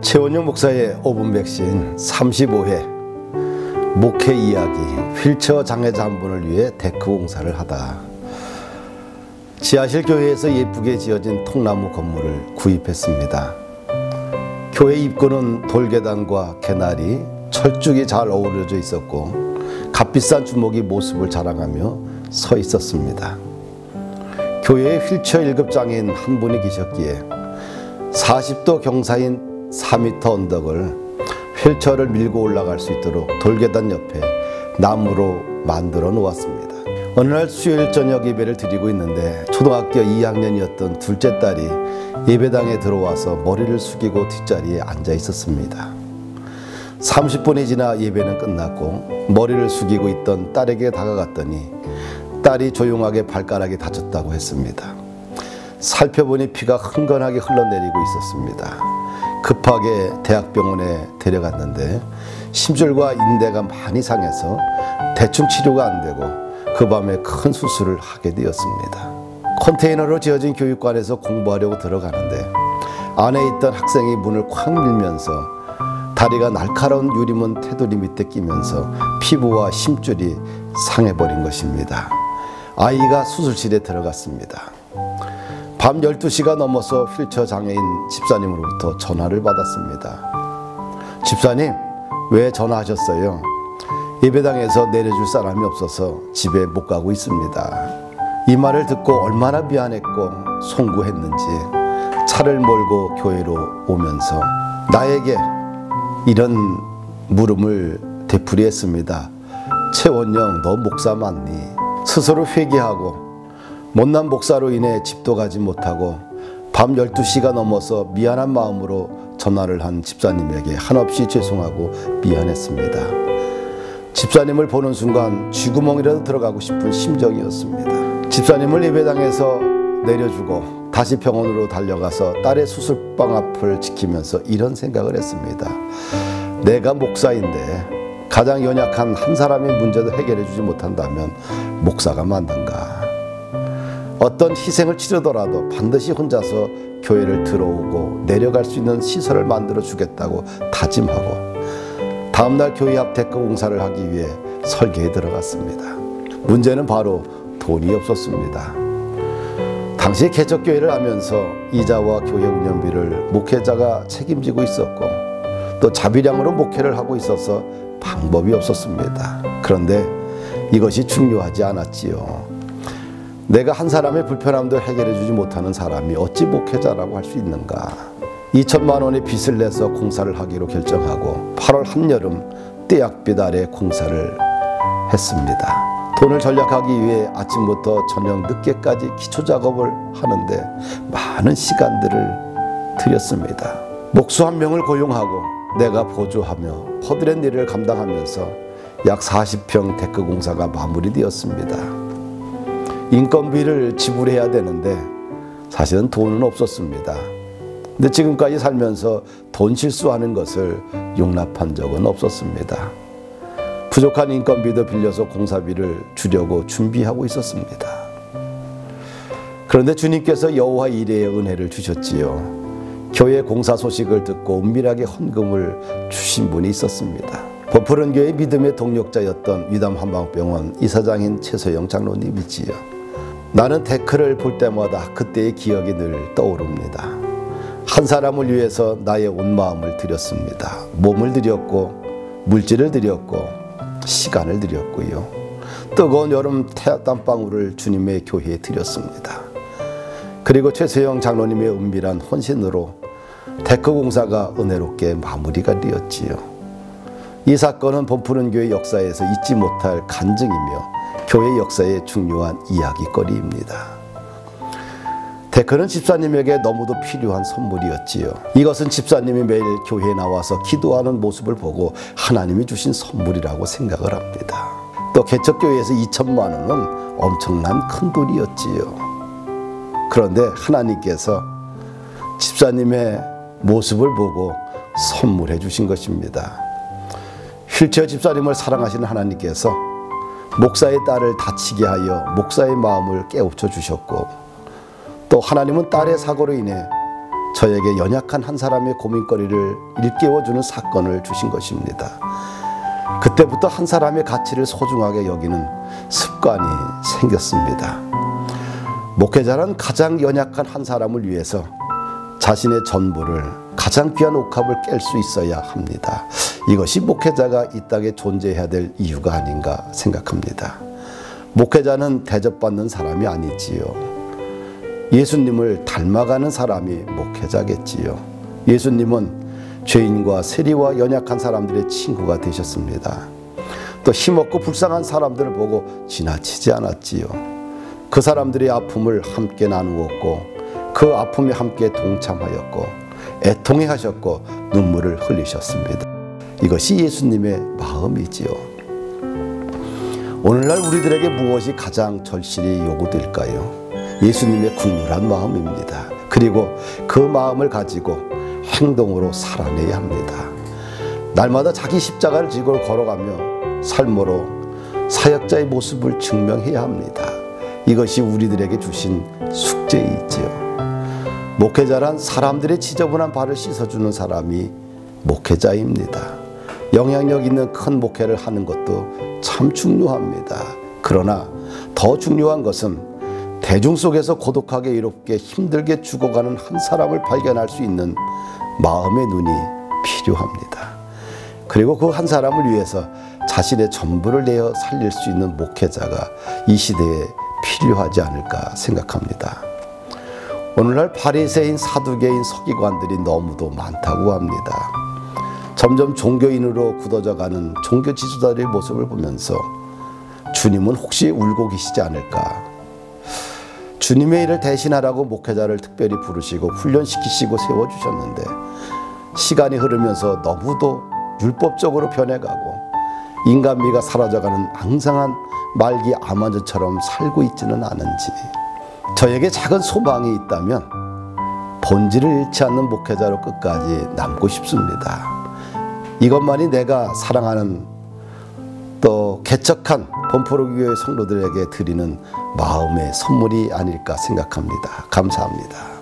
최원영 목사의 5분 백신 35회 목회 이야기. 휠체어 장애자 한 분을 위해 데크 공사를 하다. 지하실 교회에서 예쁘게 지어진 통나무 건물을 구입했습니다. 교회 입구는 돌계단과 개나리, 철쭉이 잘 어우러져 있었고 값비싼 주먹이 모습을 자랑하며 서 있었습니다. 교회에 휠체어 1급 장애인 한 분이 계셨기에 40도 경사인 4m 언덕을 휠체어를 밀고 올라갈 수 있도록 돌계단 옆에 나무로 만들어 놓았습니다. 어느 날 수요일 저녁 예배를 드리고 있는데 초등학교 2학년이었던 둘째 딸이 예배당에 들어와서 머리를 숙이고 뒷자리에 앉아 있었습니다. 30분이 지나 예배는 끝났고 머리를 숙이고 있던 딸에게 다가갔더니 딸이 조용하게 발가락이 다쳤다고 했습니다. 살펴보니 피가 흥건하게 흘러내리고 있었습니다. 급하게 대학병원에 데려갔는데 심줄과 인대가 많이 상해서 대충 치료가 안 되고 그 밤에 큰 수술을 하게 되었습니다. 컨테이너로 지어진 교육관에서 공부하려고 들어가는데 안에 있던 학생이 문을 콱 밀면서 다리가 날카로운 유리문 테두리 밑에 끼면서 피부와 심줄이 상해버린 것입니다. 아이가 수술실에 들어갔습니다. 밤 12시가 넘어서 휠체어 장애인 집사님으로부터 전화를 받았습니다. 집사님, 왜 전화하셨어요? 예배당에서 내려줄 사람이 없어서 집에 못 가고 있습니다. 이 말을 듣고 얼마나 미안했고 송구했는지 차를 몰고 교회로 오면서 나에게 이런 물음을 되풀이했습니다. 최원영, 너 목사 맞니? 스스로 회개하고 못난 목사로 인해 집도 가지 못하고 밤 12시가 넘어서 미안한 마음으로 전화를 한 집사님에게 한없이 죄송하고 미안했습니다. 집사님을 보는 순간 쥐구멍이라도 들어가고 싶은 심정이었습니다. 집사님을 예배당에서 내려주고 다시 병원으로 달려가서 딸의 수술방 앞을 지키면서 이런 생각을 했습니다. 내가 목사인데 가장 연약한 한 사람의 문제도 해결해 주지 못한다면 목사가 맞는가? 어떤 희생을 치르더라도 반드시 혼자서 교회를 들어오고 내려갈 수 있는 시설을 만들어 주겠다고 다짐하고 다음날 교회 앞 데크 공사를 하기 위해 설계에 들어갔습니다. 문제는 바로 돈이 없었습니다. 당시 개척교회를 하면서 이자와 교회 운영비를 목회자가 책임지고 있었고 또 자비량으로 목회를 하고 있어서 방법이 없었습니다. 그런데 이것이 중요하지 않았지요. 내가 한 사람의 불편함도 해결해 주지 못하는 사람이 어찌 목회자라고 할 수 있는가. 2천만 원의 빚을 내서 공사를 하기로 결정하고 8월 한여름 떼약빛 아래 공사를 했습니다. 돈을 절약하기 위해 아침부터 저녁 늦게까지 기초작업을 하는데 많은 시간들을 들였습니다. 목수 한 명을 고용하고 내가 보조하며 허드렛 일을 감당하면서 약 40평 데크 공사가 마무리되었습니다. 인건비를 지불해야 되는데 사실은 돈은 없었습니다. 근데 지금까지 살면서 돈 실수하는 것을 용납한 적은 없었습니다. 부족한 인건비도 빌려서 공사비를 주려고 준비하고 있었습니다. 그런데 주님께서 여호와 이레의 은혜를 주셨지요. 교회 공사 소식을 듣고 은밀하게 헌금을 주신 분이 있었습니다. 버프른 교회 믿음의 동력자였던 위담 한방병원 이사장인 최소영 장로님이지요. 나는 데크를 볼 때마다 그때의 기억이 늘 떠오릅니다. 한 사람을 위해서 나의 온 마음을 드렸습니다. 몸을 드렸고 물질을 드렸고 시간을 드렸고요. 뜨거운 여름 땀방울을 주님의 교회에 드렸습니다. 그리고 최소영 장로님의 은밀한 헌신으로 데크 공사가 은혜롭게 마무리가 되었지요. 이 사건은 범푸른 교회 역사에서 잊지 못할 간증이며 교회 역사의 중요한 이야기거리입니다. 데크는 집사님에게 너무도 필요한 선물이었지요. 이것은 집사님이 매일 교회에 나와서 기도하는 모습을 보고 하나님이 주신 선물이라고 생각을 합니다. 또 개척교회에서 2천만 원은 엄청난 큰 돈이었지요. 그런데 하나님께서 집사님의 모습을 보고 선물해 주신 것입니다. 휠체어 집사님을 사랑하시는 하나님께서 목사의 딸을 다치게 하여 목사의 마음을 깨우쳐 주셨고 또 하나님은 딸의 사고로 인해 저에게 연약한 한 사람의 고민거리를 일깨워주는 사건을 주신 것입니다. 그때부터 한 사람의 가치를 소중하게 여기는 습관이 생겼습니다. 목회자는 가장 연약한 한 사람을 위해서 자신의 전부를 가장 귀한 옥합을 깰 수 있어야 합니다. 이것이 목회자가 이 땅에 존재해야 될 이유가 아닌가 생각합니다. 목회자는 대접받는 사람이 아니지요. 예수님을 닮아가는 사람이 목회자겠지요. 예수님은 죄인과 세리와 연약한 사람들의 친구가 되셨습니다. 또 힘없고 불쌍한 사람들을 보고 지나치지 않았지요. 그 사람들의 아픔을 함께 나누었고 그 아픔에 함께 동참하였고 애통해 하셨고 눈물을 흘리셨습니다. 이것이 예수님의 마음이지요. 오늘날 우리들에게 무엇이 가장 절실히 요구될까요? 예수님의 국률한 마음입니다. 그리고 그 마음을 가지고 행동으로 살아내야 합니다. 날마다 자기 십자가를 지고 걸어가며 삶으로 사역자의 모습을 증명해야 합니다. 이것이 우리들에게 주신 숙제이지요. 목회자란 사람들의 지저분한 발을 씻어주는 사람이 목회자입니다. 영향력 있는 큰 목회를 하는 것도 참 중요합니다. 그러나 더 중요한 것은 대중 속에서 고독하게 이롭게 힘들게 죽어가는 한 사람을 발견할 수 있는 마음의 눈이 필요합니다. 그리고 그 한 사람을 위해서 자신의 전부를 내어 살릴 수 있는 목회자가 이 시대에 필요하지 않을까 생각합니다. 오늘날 바리새인, 사두개인, 서기관들이 너무도 많다고 합니다. 점점 종교인으로 굳어져가는 종교 지도자들의 모습을 보면서 주님은 혹시 울고 계시지 않을까? 주님의 일을 대신하라고 목회자를 특별히 부르시고 훈련시키시고 세워주셨는데 시간이 흐르면서 너무도 율법적으로 변해가고 인간미가 사라져가는 앙상한 말기 암환자처럼 살고 있지는 않은지, 저에게 작은 소망이 있다면 본질을 잃지 않는 목회자로 끝까지 남고 싶습니다. 이것만이 내가 사랑하는 또 개척한 범포로교회 성도들에게 드리는 마음의 선물이 아닐까 생각합니다. 감사합니다.